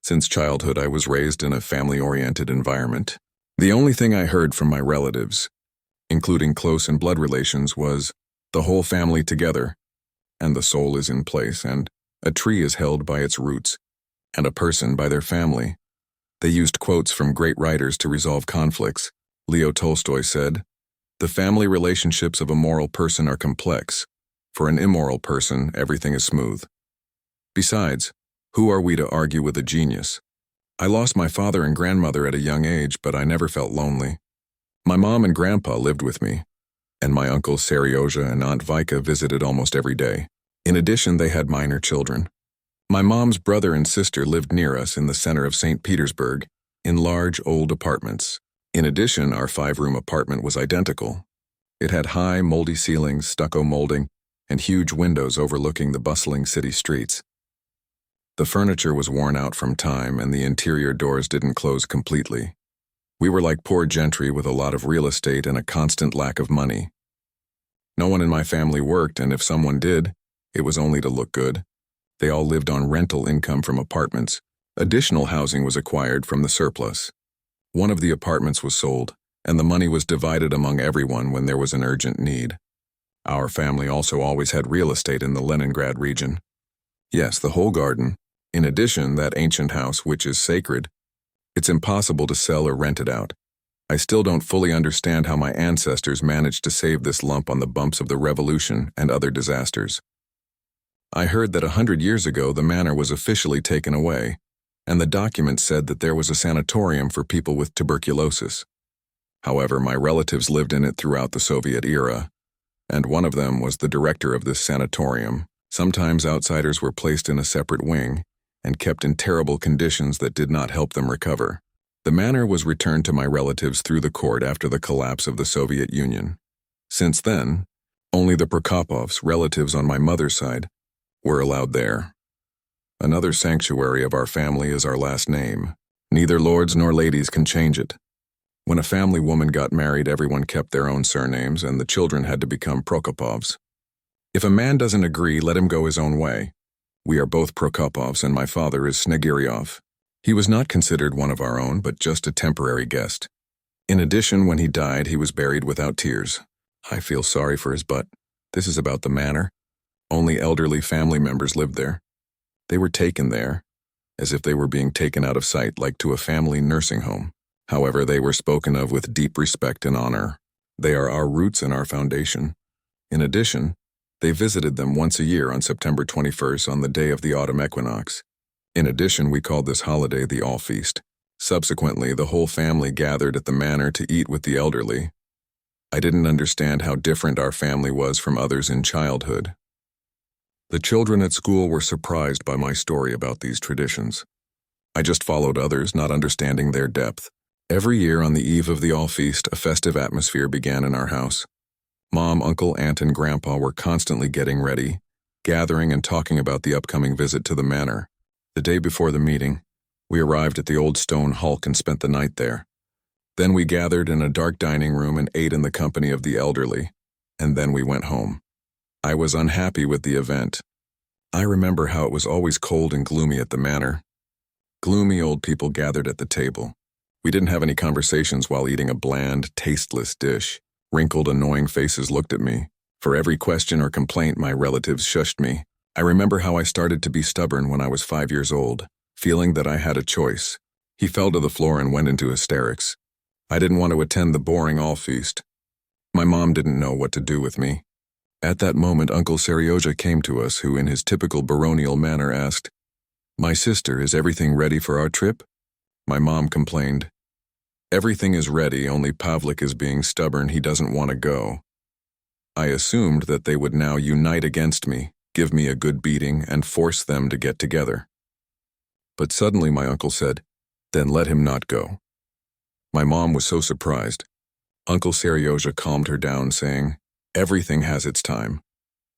Since childhood, I was raised in a family-oriented environment. The only thing I heard from my relatives, including close and blood relations, was the whole family together, and the soul is in place, and a tree is held by its roots, and a person by their family. They used quotes from great writers to resolve conflicts. Leo Tolstoy said, "The family relationships of a moral person are complex. For an immoral person, everything is smooth." Besides, who are we to argue with a genius? I lost my father and grandmother at a young age, but I never felt lonely. My mom and grandpa lived with me, and my uncles Seryoja and Aunt Vika visited almost every day. In addition, they had minor children. My mom's brother and sister lived near us in the center of St. Petersburg, in large old apartments. In addition, our 5-room apartment was identical. It had high, moldy ceilings, stucco molding, and huge windows overlooking the bustling city streets. The furniture was worn out from time, and the interior doors didn't close completely. We were like poor gentry with a lot of real estate and a constant lack of money. No one in my family worked, and if someone did, it was only to look good. They all lived on rental income from apartments. Additional housing was acquired from the surplus. One of the apartments was sold, and the money was divided among everyone when there was an urgent need. Our family also always had real estate in the Leningrad region. Yes, the whole garden. In addition, that ancient house, which is sacred. It's impossible to sell or rent it out. I still don't fully understand how my ancestors managed to save this lump on the bumps of the revolution and other disasters. I heard that 100 years ago the manor was officially taken away, and the document said that there was a sanatorium for people with tuberculosis. However, my relatives lived in it throughout the Soviet era, and one of them was the director of this sanatorium. Sometimes outsiders were placed in a separate wing and kept in terrible conditions that did not help them recover. The manor was returned to my relatives through the court after the collapse of the Soviet Union. Since then, only the Prokopovs, relatives on my mother's side, were allowed there. Another sanctuary of our family is our last name. Neither lords nor ladies can change it. When a family woman got married, everyone kept their own surnames, and the children had to become Prokopovs. If a man doesn't agree, let him go his own way. We are both Prokopovs, and my father is Snegiryov. He was not considered one of our own, but just a temporary guest. In addition, when he died, he was buried without tears. I feel sorry for his butt. This is about the manor. Only elderly family members lived there. They were taken there, as if they were being taken out of sight, like to a family nursing home. However, they were spoken of with deep respect and honor. They are our roots and our foundation. In addition, they visited them once a year on September 21st on the day of the autumn equinox. In addition, we called this holiday the All Feast. Subsequently, the whole family gathered at the manor to eat with the elderly. I didn't understand how different our family was from others in childhood. The children at school were surprised by my story about these traditions. I just followed others, not understanding their depth. Every year on the eve of the All Feast, a festive atmosphere began in our house. Mom, uncle, aunt, and grandpa were constantly getting ready, gathering and talking about the upcoming visit to the manor. The day before the meeting, we arrived at the old stone hulk and spent the night there. Then we gathered in a dark dining room and ate in the company of the elderly, and then we went home. I was unhappy with the event. I remember how it was always cold and gloomy at the manor. Gloomy old people gathered at the table. We didn't have any conversations while eating a bland, tasteless dish. Wrinkled, annoying faces looked at me. For every question or complaint, my relatives shushed me. I remember how I started to be stubborn when I was 5 years old, feeling that I had a choice. He fell to the floor and went into hysterics. I didn't want to attend the boring All Feast. My mom didn't know what to do with me. At that moment, Uncle Seryoja came to us, who in his typical baronial manner asked, "My sister, is everything ready for our trip?" My mom complained, "Everything is ready, only Pavlik is being stubborn, he doesn't want to go." I assumed that they would now unite against me, give me a good beating, and force them to get together. But suddenly my uncle said, "Then let him not go." My mom was so surprised. Uncle Seryoja calmed her down, saying, "Everything has its time.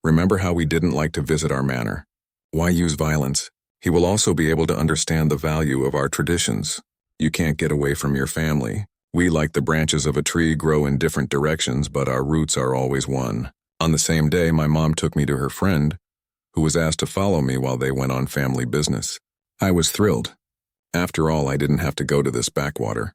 Remember how we didn't like to visit our manor. Why use violence? He will also be able to understand the value of our traditions. You can't get away from your family. We, like the branches of a tree, grow in different directions, but our roots are always one." On the same day, my mom took me to her friend, who was asked to follow me while they went on family business. I was thrilled. After all, I didn't have to go to this backwater.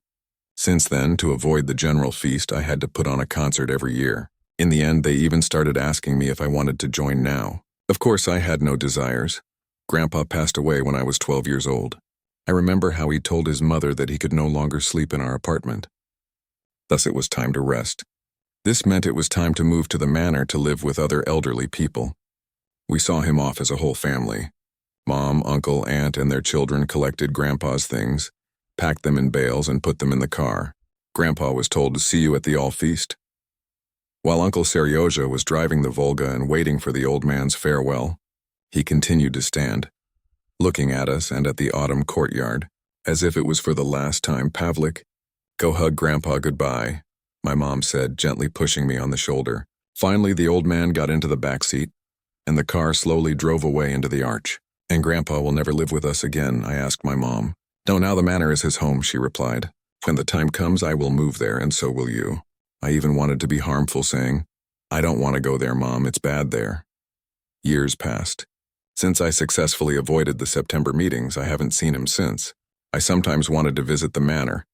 Since then, to avoid the general feast, I had to put on a concert every year. In the end, they even started asking me if I wanted to join now. Of course, I had no desires. Grandpa passed away when I was 12 years old. I remember how he told his mother that he could no longer sleep in our apartment. Thus, it was time to rest. This meant it was time to move to the manor to live with other elderly people. We saw him off as a whole family. Mom, uncle, aunt, and their children collected Grandpa's things, packed them in bales, and put them in the car. Grandpa was told to see you at the all-feast. While Uncle Seryoja was driving the Volga and waiting for the old man's farewell, he continued to stand, looking at us and at the autumn courtyard, as if it was for the last time. "Pavlik, go hug Grandpa goodbye," my mom said, gently pushing me on the shoulder. Finally, the old man got into the back seat, and the car slowly drove away into the arch. "And Grandpa will never live with us again?" I asked my mom. "No, now the manor is his home," she replied. "When the time comes, I will move there, and so will you." I even wanted to be harmful, saying, "I don't want to go there, Mom, it's bad there." Years passed. Since I successfully avoided the September meetings, I haven't seen him since. I sometimes wanted to visit the manor,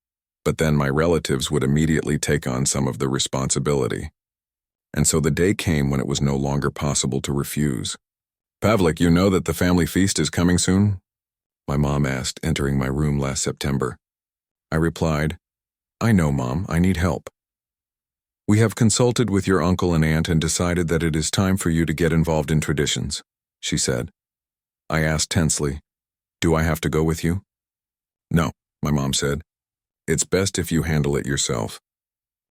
but then my relatives would immediately take on some of the responsibility. And so the day came when it was no longer possible to refuse. "Pavlik, you know that the family feast is coming soon?" my mom asked, entering my room last September. I replied, "I know, Mom, I need help." "We have consulted with your uncle and aunt and decided that it is time for you to get involved in traditions," she said. I asked tensely, "Do I have to go with you?" "No," my mom said. "It's best if you handle it yourself.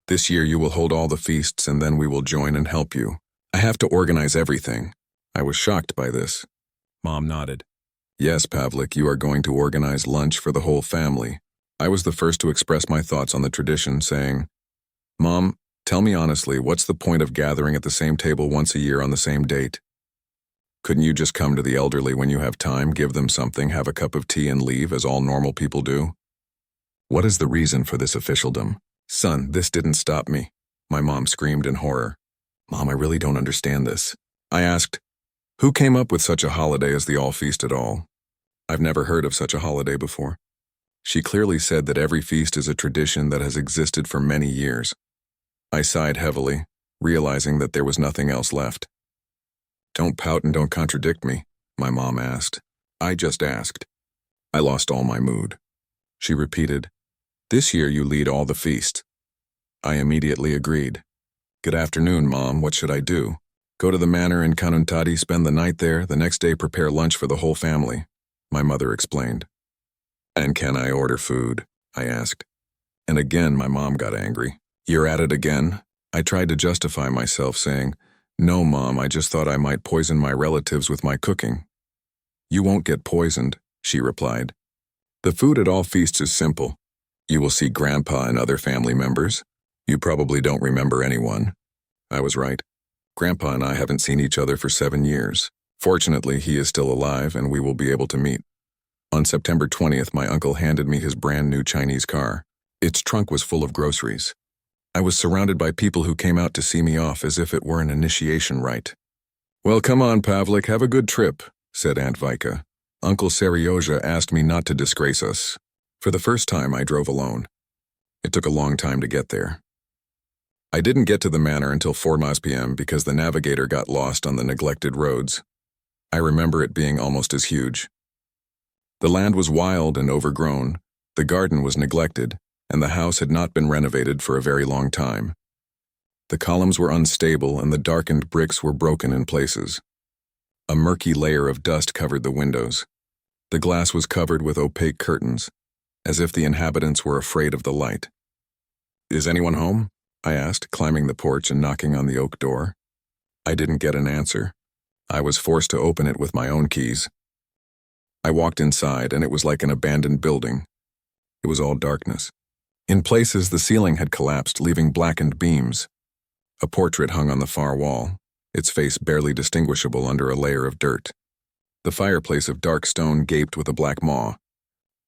This year you will hold all the feasts and then we will join and help you. I have to organize everything." I was shocked by this. Mom nodded. "Yes, Pavlik, you are going to organize lunch for the whole family." I was the first to express my thoughts on the tradition, saying, "Mom, tell me honestly, what's the point of gathering at the same table once a year on the same date? Couldn't you just come to the elderly when you have time, give them something, have a cup of tea and leave, as all normal people do? What is the reason for this officialdom?" "Son, this didn't stop me," my mom screamed in horror. "Mom, I really don't understand this." I asked, "Who came up with such a holiday as the all-feast at all? I've never heard of such a holiday before." She clearly said that every feast is a tradition that has existed for many years. I sighed heavily, realizing that there was nothing else left. "Don't pout and don't contradict me," my mom asked. "I just asked." I lost all my mood. She repeated, "This year you lead all the feast." I immediately agreed. "Good afternoon, Mom, what should I do?" "Go to the manor in Kanuntadi, spend the night there, the next day prepare lunch for the whole family," my mother explained. "And can I order food?" I asked. And again my mom got angry. "You're at it again?" I tried to justify myself, saying, "No, Mom, I just thought I might poison my relatives with my cooking." "You won't get poisoned," she replied. "The food at all feasts is simple. You will see Grandpa and other family members. You probably don't remember anyone." I was right. Grandpa and I haven't seen each other for 7 years. Fortunately, he is still alive and we will be able to meet. On September 20th, my uncle handed me his brand new Chinese car. Its trunk was full of groceries. I was surrounded by people who came out to see me off as if it were an initiation rite. "Well, come on, Pavlik, have a good trip," said Aunt Vika. Uncle Seryoja asked me not to disgrace us. For the first time, I drove alone. It took a long time to get there. I didn't get to the manor until 4 p.m. because the navigator got lost on the neglected roads. I remember it being almost as huge. The land was wild and overgrown, the garden was neglected, and the house had not been renovated for a very long time. The columns were unstable and the darkened bricks were broken in places. A murky layer of dust covered the windows. The glass was covered with opaque curtains, as if the inhabitants were afraid of the light. "Is anyone home?" I asked, climbing the porch and knocking on the oak door. I didn't get an answer. I was forced to open it with my own keys. I walked inside, and it was like an abandoned building. It was all darkness. In places, the ceiling had collapsed, leaving blackened beams. A portrait hung on the far wall, its face barely distinguishable under a layer of dirt. The fireplace of dark stone gaped with a black maw.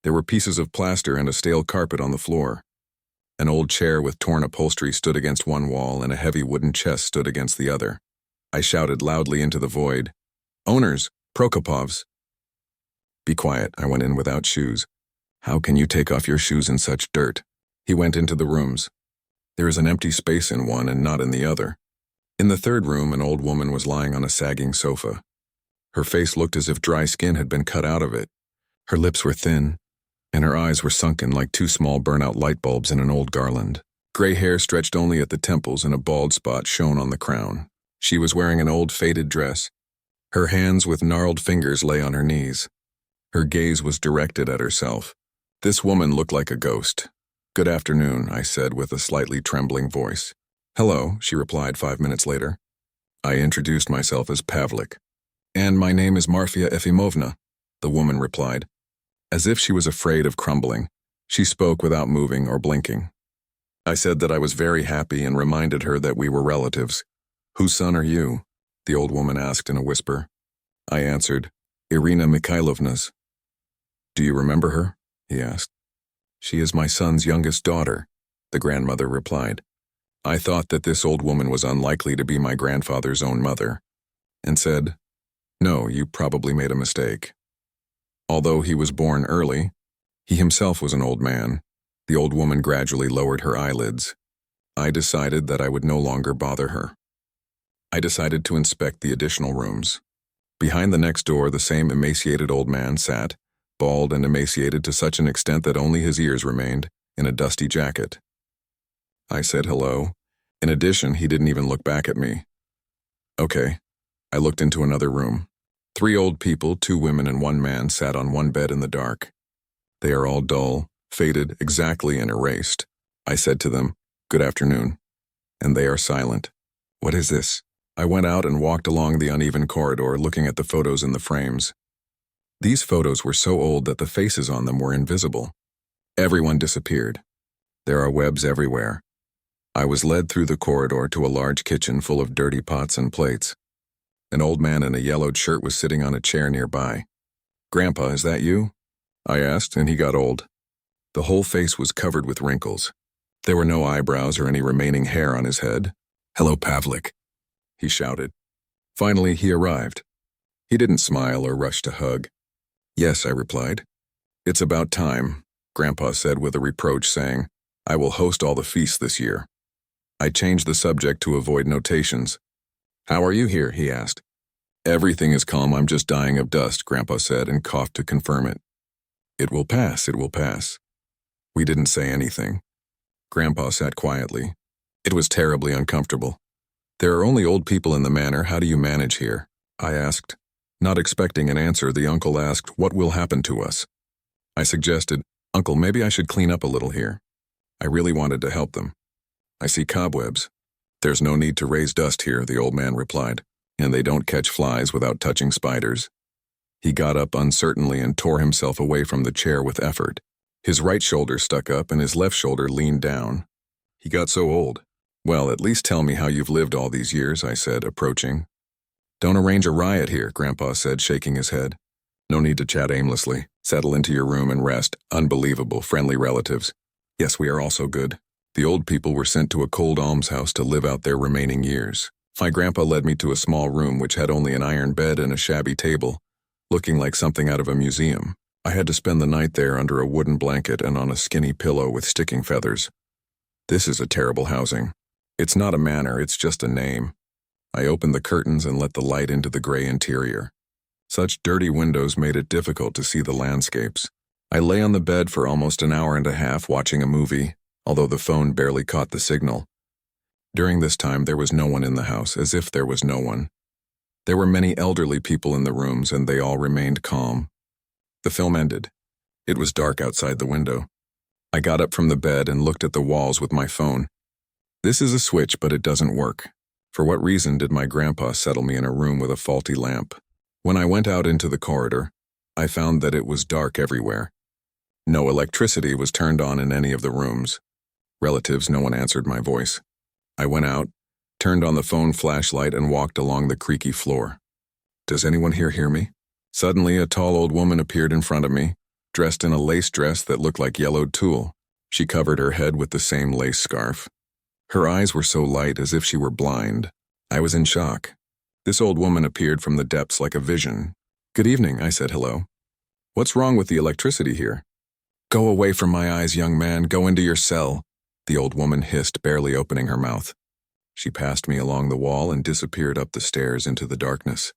There were pieces of plaster and a stale carpet on the floor. An old chair with torn upholstery stood against one wall, and a heavy wooden chest stood against the other. I shouted loudly into the void, "Owners, Prokopovs!" "Be quiet," I went in without shoes. How can you take off your shoes in such dirt? He went into the rooms. There is an empty space in one and not in the other. In the third room, an old woman was lying on a sagging sofa. Her face looked as if dry skin had been cut out of it. Her lips were thin, and her eyes were sunken like two small burnout light bulbs in an old garland. Gray hair stretched only at the temples and a bald spot shone on the crown. She was wearing an old faded dress. Her hands with gnarled fingers lay on her knees. Her gaze was directed at herself. This woman looked like a ghost. "Good afternoon," I said with a slightly trembling voice. "Hello," she replied 5 minutes later. I introduced myself as Pavlik. "And my name is Marfia Efimovna," the woman replied. As if she was afraid of crumbling, she spoke without moving or blinking. I said that I was very happy and reminded her that we were relatives. "Whose son are you?" the old woman asked in a whisper. I answered, "Irina Mikhailovna's." "Do you remember her?" he asked. "She is my son's youngest daughter," the grandmother replied. I thought that this old woman was unlikely to be my grandfather's own mother, and said, "No, you probably made a mistake." Although he was born early, he himself was an old man. The old woman gradually lowered her eyelids. I decided that I would no longer bother her. I decided to inspect the additional rooms. Behind the next door, the same emaciated old man sat, bald and emaciated to such an extent that only his ears remained, in a dusty jacket. I said hello. In addition, he didn't even look back at me. Okay. I looked into another room. 3 old people, 2 women and 1 man sat on one bed in the dark. They are all dull, faded, exactly and erased. I said to them, "Good afternoon." And they are silent. What is this? I went out and walked along the uneven corridor looking at the photos in the frames. These photos were so old that the faces on them were invisible. Everyone disappeared. There are webs everywhere. I was led through the corridor to a large kitchen full of dirty pots and plates. An old man in a yellowed shirt was sitting on a chair nearby. "Grandpa, is that you?" I asked, and he got old. The whole face was covered with wrinkles. There were no eyebrows or any remaining hair on his head. "Hello, Pavlik," he shouted. Finally, he arrived. He didn't smile or rush to hug. "Yes," I replied. "It's about time," Grandpa said with a reproach, saying, "I will host all the feasts this year." I changed the subject to avoid notations. "How are you here?" he asked. "Everything is calm, I'm just dying of dust," Grandpa said and coughed to confirm it. "It will pass, it will pass." We didn't say anything. Grandpa sat quietly. It was terribly uncomfortable. "There are only old people in the manor, how do you manage here?" I asked. Not expecting an answer, the uncle asked, "What will happen to us?" I suggested, "Uncle, maybe I should clean up a little here." I really wanted to help them. "I see cobwebs." "There's no need to raise dust here," the old man replied, "and they don't catch flies without touching spiders." He got up uncertainly and tore himself away from the chair with effort. His right shoulder stuck up and his left shoulder leaned down. He got so old. "Well, at least tell me how you've lived all these years," I said, approaching. "Don't arrange a riot here," Grandpa said, shaking his head. "No need to chat aimlessly. Settle into your room and rest. Unbelievable, friendly relatives. Yes, we are also good." The old people were sent to a cold almshouse to live out their remaining years. My grandpa led me to a small room which had only an iron bed and a shabby table, looking like something out of a museum. I had to spend the night there under a wooden blanket and on a skinny pillow with sticking feathers. This is a terrible housing. It's not a manor, it's just a name. I opened the curtains and let the light into the gray interior. Such dirty windows made it difficult to see the landscapes. I lay on the bed for almost an hour and a half watching a movie, although the phone barely caught the signal. During this time, there was no one in the house, as if there was no one. There were many elderly people in the rooms, and they all remained calm. The film ended. It was dark outside the window. I got up from the bed and looked at the walls with my phone. This is a switch, but it doesn't work. For what reason did my grandpa settle me in a room with a faulty lamp? When I went out into the corridor, I found that it was dark everywhere. No electricity was turned on in any of the rooms. Relatives, no one answered my voice. I went out, turned on the phone flashlight, and walked along the creaky floor. Does anyone here hear me? Suddenly, a tall old woman appeared in front of me, dressed in a lace dress that looked like yellowed tulle. She covered her head with the same lace scarf. Her eyes were so light as if she were blind. I was in shock. This old woman appeared from the depths like a vision. "Good evening," I said hello. "What's wrong with the electricity here?" Go away from my eyes, young man. Go into your cell, the old woman hissed, barely opening her mouth. She passed me along the wall and disappeared up the stairs into the darkness.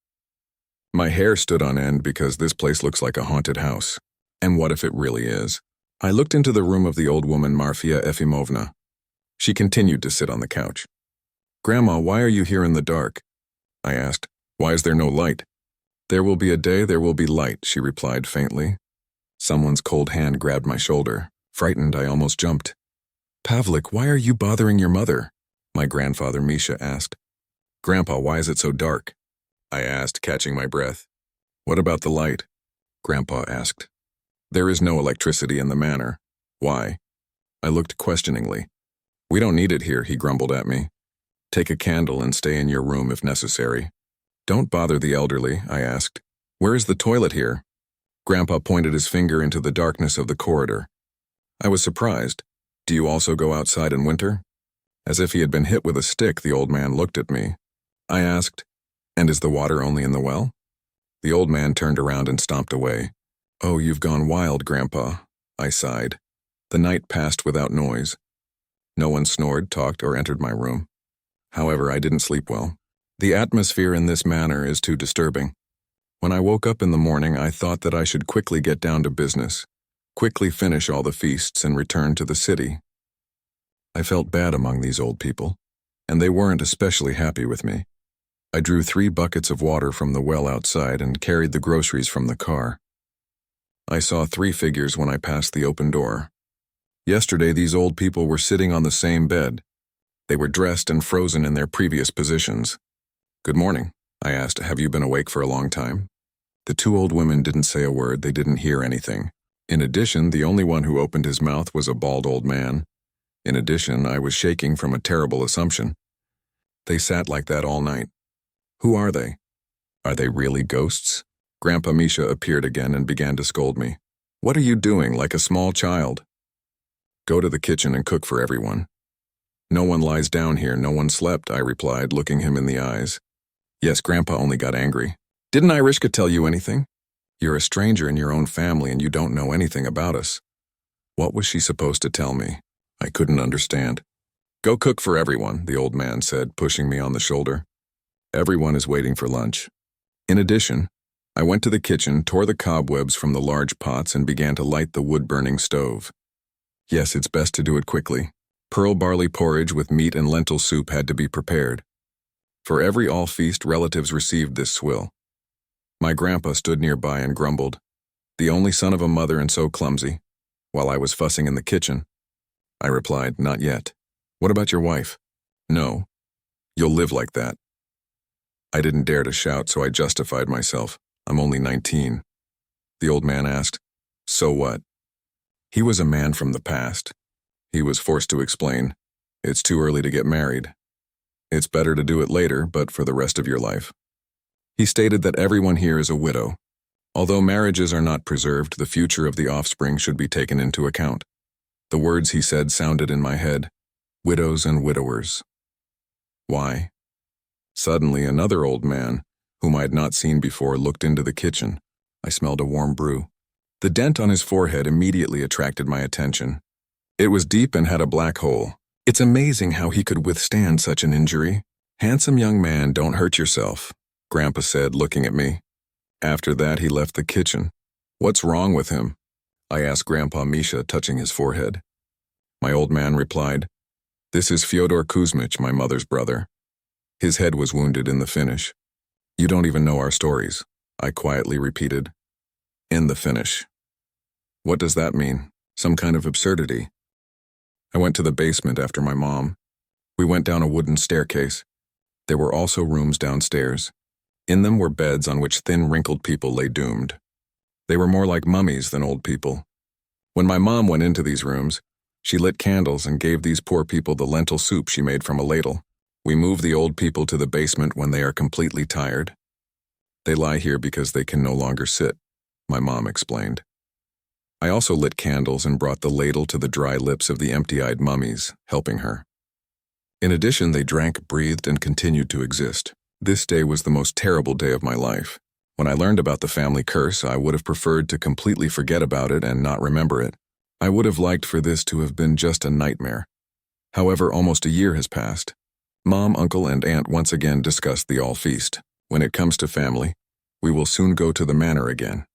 My hair stood on end because this place looks like a haunted house. And what if it really is? I looked into the room of the old woman, Marfia Efimovna. She continued to sit on the couch. Grandma, why are you here in the dark? I asked. Why is there no light? There will be a day, there will be light, she replied faintly. Someone's cold hand grabbed my shoulder. Frightened, I almost jumped. Pavlik, why are you bothering your mother? My grandfather Misha asked. Grandpa, why is it so dark? I asked, catching my breath. What about the light? Grandpa asked. There is no electricity in the manor. Why? I looked questioningly. We don't need it here, he grumbled at me. Take a candle and stay in your room if necessary. Don't bother the elderly, I asked. Where is the toilet here? Grandpa pointed his finger into the darkness of the corridor. I was surprised. Do you also go outside in winter? As if he had been hit with a stick, the old man looked at me. I asked, and is the water only in the well? The old man turned around and stomped away. Oh, you've gone wild, Grandpa, I sighed. The night passed without noise. No one snored, talked, or entered my room. However, I didn't sleep well. The atmosphere in this manor is too disturbing. When I woke up in the morning, I thought that I should quickly get down to business, quickly finish all the feasts and return to the city. I felt bad among these old people, and they weren't especially happy with me. I drew 3 buckets of water from the well outside and carried the groceries from the car. I saw 3 figures when I passed the open door. Yesterday, these old people were sitting on the same bed. They were dressed and frozen in their previous positions. Good morning, I asked. Have you been awake for a long time? The 2 old women didn't say a word. They didn't hear anything. In addition, the only one who opened his mouth was a bald old man. In addition, I was shaking from a terrible assumption. They sat like that all night. Who are they? Are they really ghosts? Grandpa Misha appeared again and began to scold me. What are you doing, like a small child? Go to the kitchen and cook for everyone. No one lies down here, no one slept, I replied, looking him in the eyes. Yes, Grandpa only got angry. Didn't Irishka tell you anything? You're a stranger in your own family and you don't know anything about us. What was she supposed to tell me? I couldn't understand. Go cook for everyone, the old man said, pushing me on the shoulder. Everyone is waiting for lunch. In addition, I went to the kitchen, tore the cobwebs from the large pots, and began to light the wood-burning stove. Yes, it's best to do it quickly. Pearl barley porridge with meat and lentil soup had to be prepared. For every all-feast, relatives received this swill. My grandpa stood nearby and grumbled, the only son of a mother and so clumsy, while I was fussing in the kitchen. I replied, not yet. What about your wife? No. You'll live like that. I didn't dare to shout, so I justified myself. I'm only 19. The old man asked, so what? He was a man from the past. He was forced to explain, it's too early to get married. It's better to do it later, but for the rest of your life. He stated that everyone here is a widow. Although marriages are not preserved, the future of the offspring should be taken into account. The words he said sounded in my head, widows and widowers. Why? Suddenly, another old man, whom I had not seen before, looked into the kitchen. I smelled a warm brew. The dent on his forehead immediately attracted my attention. It was deep and had a black hole. It's amazing how he could withstand such an injury. Handsome young man, don't hurt yourself, Grandpa said, looking at me. After that, he left the kitchen. What's wrong with him? I asked Grandpa Misha, touching his forehead. My old man replied, this is Fyodor Kuzmich, my mother's brother. His head was wounded in the finish. You don't even know our stories, I quietly repeated. In the finish. What does that mean? Some kind of absurdity. I went to the basement after my mom. We went down a wooden staircase. There were also rooms downstairs. In them were beds on which thin, wrinkled people lay doomed. They were more like mummies than old people. When my mom went into these rooms, she lit candles and gave these poor people the lentil soup she made from a ladle. We move the old people to the basement when they are completely tired. They lie here because they can no longer sit, my mom explained. I also lit candles and brought the ladle to the dry lips of the empty-eyed mummies, helping her. In addition, they drank, breathed, and continued to exist. This day was the most terrible day of my life. When I learned about the family curse, I would have preferred to completely forget about it and not remember it. I would have liked for this to have been just a nightmare. However, almost a year has passed. Mom, uncle, and aunt once again discussed the all feast. When it comes to family, we will soon go to the manor again.